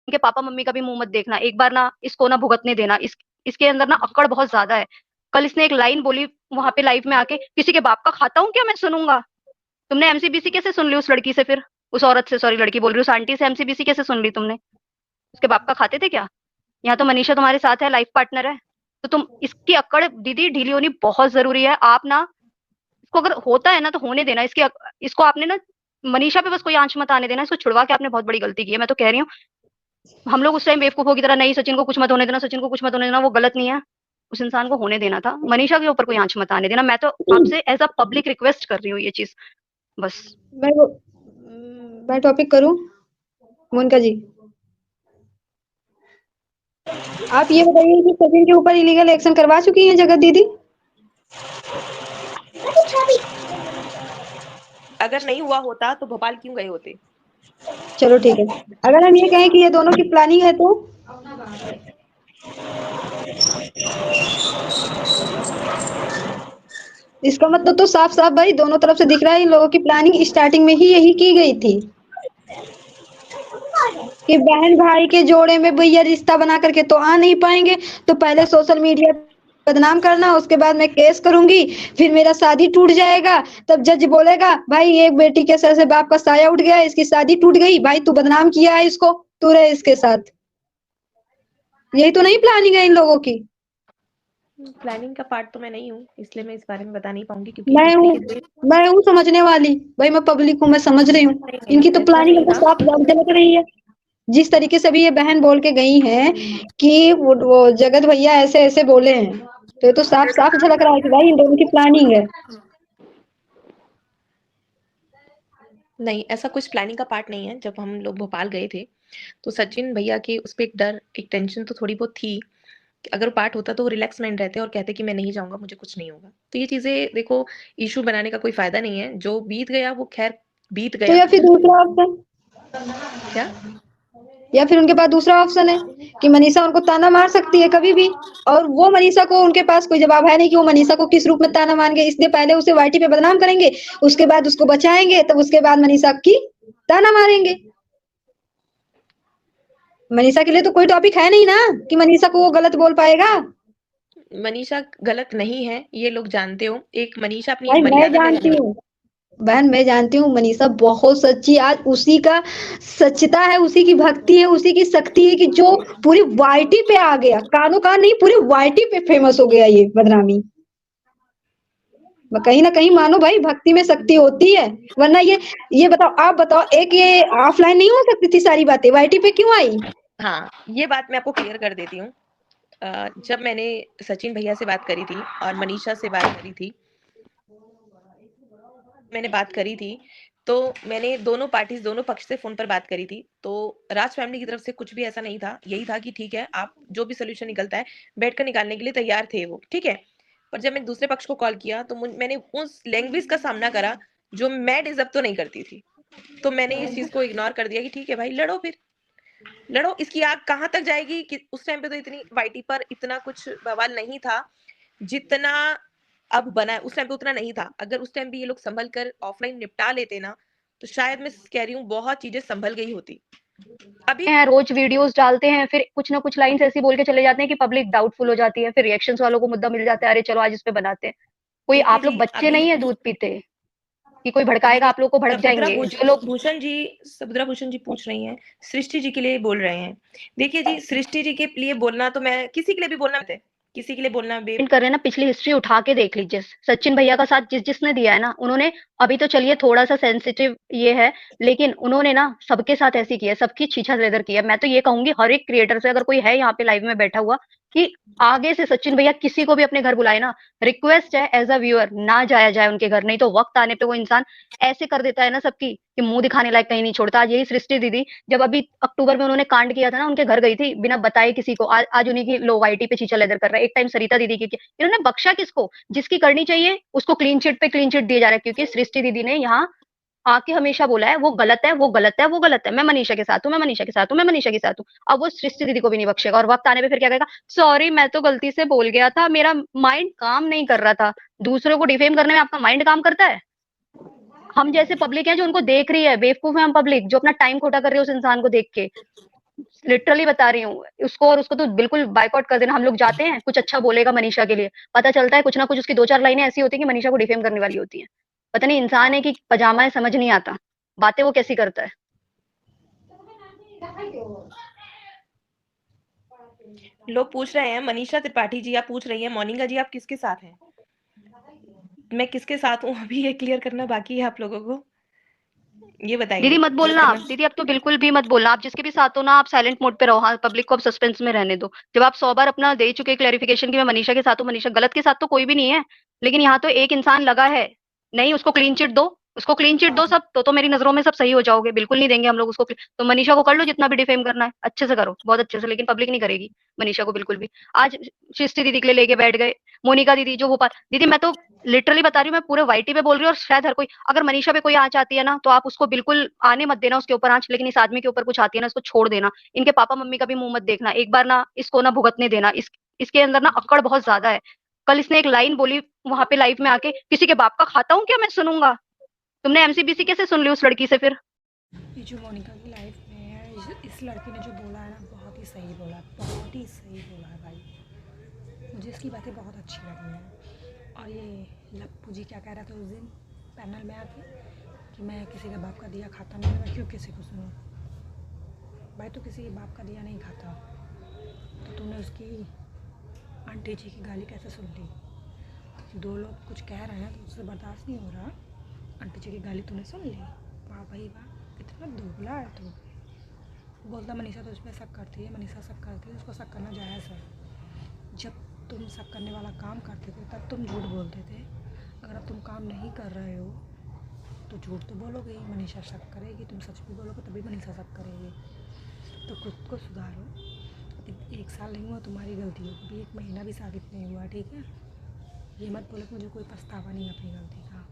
इनके papa mummy का भी मुंह मत देखना, एक बार ना इसको ना भुगतने देना, इसके अंदर ना अक्कड़ बहुत ज्यादा है। कल इसने एक लाइन बोली वहां पे लाइव में आके, किसी के बाप का खाता हूँ क्या मैं सुनूंगा। तुमने एमसीबीसी कैसे सुन ली उस लड़की से, फिर उस औरत से, सॉरी लड़की बोल रही हूँ, उस आंटी से एमसीबीसी कैसे सुन ली तुमने। उसके बाप का खाते थे क्या। यहाँ तो मनीषा तुम्हारे साथ है, लाइफ पार्टनर है, तो तुम इसकी अक्कड़ दीदी ढीली होनी बहुत जरूरी है। आप ना इसको अगर होता है ना तो होने देना, इसको आपने ना मनीषा पे बस कोई आंच मत आने देना, इसको छुड़वा के आपने बहुत बड़ी गलती की है, मैं तो कह रही हूँ। हम लोग उस टाइम बेवकूफों की तरह, नहीं सचिन को कुछ मत होने देना, सचिन को कुछ मत होने देना, वो गलत नहीं है, उस इंसान को होने देना था। मनीषा के ऊपर कोई आंच मत आने देना, मैं तो आपसे एज अ पब्लिक रिक्वेस्ट कर रही हूँ ये चीज बस। मैं वो मैं टॉपिक करूं मोनिका जी। आप ये बताइए कि सचिन के ऊपर इलीगल एक्शन करवा चुकी हैं जगत दीदी। अगर नहीं हुआ होता तो भोपाल क्यों गए होते। चलो ठीक है, अगर हम ये कहें कि ये दोनों की प्लानिंग है तो इसका मतलब तो साफ साफ भाई दोनों तरफ से दिख रहा है इन लोगों की प्लानिंग स्टार्टिंग में ही यही की गई थी कि बहन भाई के जोड़े में भैया रिश्ता बना करके तो आ नहीं पाएंगे, तो पहले सोशल मीडिया बदनाम करना, उसके बाद मैं केस करूंगी, फिर मेरा शादी टूट जाएगा, तब जज बोलेगा भाई एक बेटी के सर से बाप का साया उठ गया, इसकी शादी टूट गई, भाई तू बदनाम किया है इसको, तू रहे इसके साथ। यही तो नहीं प्लानिंग है इन लोगों की। प्लानिंग का पार्ट तो मैं नहीं हूँ, इसलिए मैं इस बारे में बता नहीं पाऊंगी, क्योंकि मैं इस हूँ तरीके से मैं हूँ समझने वाली, भाई मैं पब्लिक हूँ, मैं समझ रही हूँ। नहीं इनकी तो ऐसा प्लानिंग नहीं हमको था। साफ झलक रही है, जिस तरीके से भी ये बहन बोल के गई हैं कि वो जगत भैया ऐसे ऐसे बोले हैं, तो ये तो साफ साफ झलक रहा है कि भाई इन दोनों की प्लानिंग है। नहीं, ऐसा कुछ प्लानिंग का पार्ट नहीं है। जब हम लोग भोपाल गए थे तो सचिन भैया के उस पे एक डर, एक टेंशन तो थोड़ी बहुत थी कि अगर पार्ट होता तो वो रिलैक्स माइंड रहते और कहते कि मैं नहीं जाऊंगा, मुझे कुछ नहीं होगा। तो ये चीजें देखो, इशू बनाने का कोई फायदा नहीं है। जो बीत गया वो खैर बीत तो गया। या फिर दूसरा ऑप्शन, क्या या फिर उनके पास दूसरा ऑप्शन है कि मनीषा उनको ताना मार सकती है कभी भी, और वो मनीषा को, उनके पास कोई जवाब है नहीं कि वो मनीषा को किस रूप में ताना मारेंगे, इसलिए पहले उसे वाईटी पे बदनाम करेंगे, उसके बाद उसको बचाएंगे, तब उसके बाद मनीषा की ताना मारेंगे। मनीषा के लिए तो कोई टॉपिक है नहीं ना कि मनीषा को वो गलत बोल पाएगा। मनीषा गलत नहीं है, ये लोग जानते हो। एक मनीषा अपनी भाई एक मैं मर्यादा में जानती रहने वाली। हूँ, बहन मैं जानती हूँ मनीषा बहुत सच्ची, आज उसी का सच्चता है, उसी की भक्ति है, उसी की शक्ति है कि जो पूरी वाईटी पे आ गया, कानों कान नहीं पूरी वाईटी पे फेमस हो गया ये बदनामी। कहीं ना कहीं मानो भाई भक्ति में शक्ति होती है, वरना ये बताओ, आप बताओ, एक ये ऑफलाइन नहीं हो सकती थी सारी बातें, वाईटी पे क्यों आई। हाँ, ये बात मैं आपको क्लियर कर देती हूँ। जब मैंने सचिन भैया से बात करी थी और मनीषा से बात करी थी, मैंने बात करी थी, तो मैंने दोनों पार्टीज, दोनों पक्ष से फोन पर बात करी थी। तो राज फैमिली की तरफ से कुछ भी ऐसा नहीं था, यही था कि ठीक है, आप जो भी सोल्यूशन निकलता है बैठकर निकालने के लिए तैयार थे वो, ठीक है। पर जब मैंने दूसरे पक्ष को कॉल किया तो मैंने उस लैंग्वेज का सामना करा जो मैं डिजर्व तो नहीं करती थी। तो मैंने इस चीज को इग्नोर कर दिया कि ठीक है भाई, लड़ो फिर, लड़ो। इसकी आग कहाँ तक जाएगी कि उस टाइम पे तो इतनी वाईटी पर इतना कुछ बवाल नहीं था जितना अब बना है। उस टाइम पे उतना नहीं था। अगर उस टाइम भी ये लोग संभल कर ऑफलाइन निपटा लेते ना, तो शायद मैं कह रही हूँ बहुत चीजें संभल गई होती अभी। हैं रोज वीडियोस डालते हैं, फिर कुछ ना कुछ लाइंस ऐसी बोल के चले जाते हैं कि पब्लिक डाउटफुल हो जाती है, फिर रिएक्शंस वालों को मुद्दा मिल जाता है, अरे चलो आज इस पे बनाते हैं। कोई देखिए आप लोग जी, बच्चे अभी नहीं है दूध पीते कि कोई भड़काएगा ये आप लोग को, भड़क समुद्रा जाएंगे जो लोग। भूषण जी, समुद्रा भूषण जी पूछ रही हैं, सृष्टि जी के लिए बोल रहे हैं। देखिए जी, सृष्टि जी के लिए बोलना तो मैं किसी के लिए भी बोलना, किसी के लिए बोलना बे। कर रहे हैं ना, पिछली हिस्ट्री उठा के देख लीजिए, सचिन भैया का साथ जिसने दिया है ना, उन्होंने अभी तो चलिए थोड़ा सा सेंसिटिव ये है, लेकिन उन्होंने ना सबके साथ ऐसी किया है, सबकी छीछा लेदर की है। मैं तो ये कहूंगी हर एक क्रिएटर से, अगर कोई है यहाँ पे लाइव में बैठा हुआ, कि आगे से सचिन भैया किसी को भी अपने घर बुलाए ना, रिक्वेस्ट है एज अ व्यूअर ना जाया जाए उनके घर, नहीं तो वक्त आने पे वो इंसान ऐसे कर देता है ना सबकी कि मुंह दिखाने लायक कहीं नहीं छोड़ता। आज यही सृष्टि दीदी, जब अभी अक्टूबर में उन्होंने कांड किया था ना, उनके घर गई थी बिना बताए किसी को, आज उन्हीं की लोग आईटी पे चीचा लेदर कर रहा है। एक टाइम सरिता दीदी की, इन्होंने बख्शा किसको, जिसकी करनी चाहिए उसको क्लीन चिट पे क्लीन चिट दिया जा रहा है, क्योंकि सृष्टि दीदी ने यहाँ आके हमेशा बोला है वो गलत है, वो गलत है, वो गलत है, मैं मनीषा के साथ हूँ, मैं मनीषा के साथ हूँ, मैं मनीषा के साथ हूँ। अब वो सृष्टि दीदी को भी नहीं बख्शेगा, और वक्त आने पे फिर क्या कहेगा, सॉरी मैं तो गलती से बोल गया था, मेरा माइंड काम नहीं कर रहा था। दूसरों को डिफेम करने में आपका माइंड काम करता है। हम जैसे पब्लिक है जो उनको देख रही है, बेवकूफ है हम पब्लिक जो अपना टाइम खोटा कर रही है उस इंसान को देख के। लिटरली बता रही हूँ। उसको और उसको तो बिल्कुल बायकॉट कर देना। हम लोग जाते हैं, कुछ अच्छा बोलेगा मनीषा के लिए, पता चलता है कुछ ना कुछ उसकी 2-4 लाइनें ऐसी होती हैं कि मनीषा को डिफेम करने वाली होती हैं। पता नहीं इंसान है कि पजामा है, समझ नहीं आता। बातें वो कैसी करता है। लोग पूछ रहे हैं, मनीषा त्रिपाठी जी आप पूछ रही हैं, मोनिका जी आप किसके साथ हैं? मैं किसके साथ हूँ अभी ये क्लियर करना बाकी है आप लोगों को। ये बताइए दीदी मत क्लियर बोलना आप, करना। दीदी अब तो बिल्कुल भी मत बोलना। आप जिसके भी साथ हो ना, आप साइलेंट मोड पे रहो। हाँ, पब्लिक को अब सस्पेंस में रहने दो। जब आप 100 बार अपना दे चुके क्लेरिफिकेशन कि मैं मनीषा के साथ हूँ, मनीषा गलत के साथ तो कोई भी नहीं है, लेकिन यहाँ तो एक इंसान लगा है। नहीं, उसको क्लीन चिट दो, उसको क्लीन चिट दो सब, तो मेरी नजरों में सब सही हो जाओगे। बिल्कुल नहीं देंगे हम लोग उसको। तो मनीषा को कर लो जितना भी डिफेम करना है, अच्छे से करो, बहुत अच्छे से, लेकिन पब्लिक नहीं करेगी मनीषा को बिल्कुल भी। आज सृष्टि दीदी के लिए लेके बैठ गए, मोनिका दीदी जो भोपाल दीदी, मैं तो लिटरली बता रही हूँ, मैं पूरे वाईटी पे बोल रही हूँ, और शायद हर कोई, अगर मनीषा पे कोई आँच आती है ना, तो आप उसको बिल्कुल आने मत देना उसके ऊपर आँच, लेकिन इस आदमी के ऊपर कुछ आती है ना, इसको छोड़ देना। इनके पापा मम्मी का भी मुंह मत देखना, एक बार ना इसको ना भुगतने देना। इसके अंदर ना अक्कड़ बहुत ज्यादा है। कल इसने एक लाइन बोली वहां पे लाइव में आके, किसी के बाप का खाता हूँ क्या मैं सुनूंगा। तुमने एमसीबीसी कैसे सुन ली उस लड़की से फिर। ये जो मोनिका की लाइफ में है, इस लड़की ने जो बोला है ना, बहुत ही सही बोला है, बहुत ही सही बोला है भाई। मुझे इसकी बातें बहुत अच्छी लगी हैं। और ये लप्पू जी क्या कह रहा था उस दिन पैनल में आके कि मैं किसी के बाप का दिया खाता नहीं, मैं क्यों किसी को सुनूं। भाई तो किसी के बाप का दिया नहीं खाता, तो तुमने उसकी आंटी जी की गाली कैसे सुन ली? दो लोग कुछ कह रहे हैं तो उससे बर्दाश्त नहीं हो रहा, आंटी जी की गाली तूने सुन ली। वाह भाई वाह, इतना दोगला है तू। बोलता मनीषा तो उस पर शक करती है, मनीषा शक करती है, उसको शक करना जायज़ है। जब तुम शक करने वाला काम करते थे तब तुम झूठ बोलते थे। अगर अब तुम काम नहीं कर रहे हो तो झूठ तो बोलोगे ही, मनीषा शक करेगी। तुम सच भी बोलोगे तभी मनीषा शक करेगी। तो खुद को सुधारो। 1 साल नहीं हुआ तुम्हारी गलती हो, अभी 1 महीना भी साबित नहीं हुआ, ठीक है? ये मत बोलो कि मुझे कोई पछतावा नहीं है अपनी गलती का।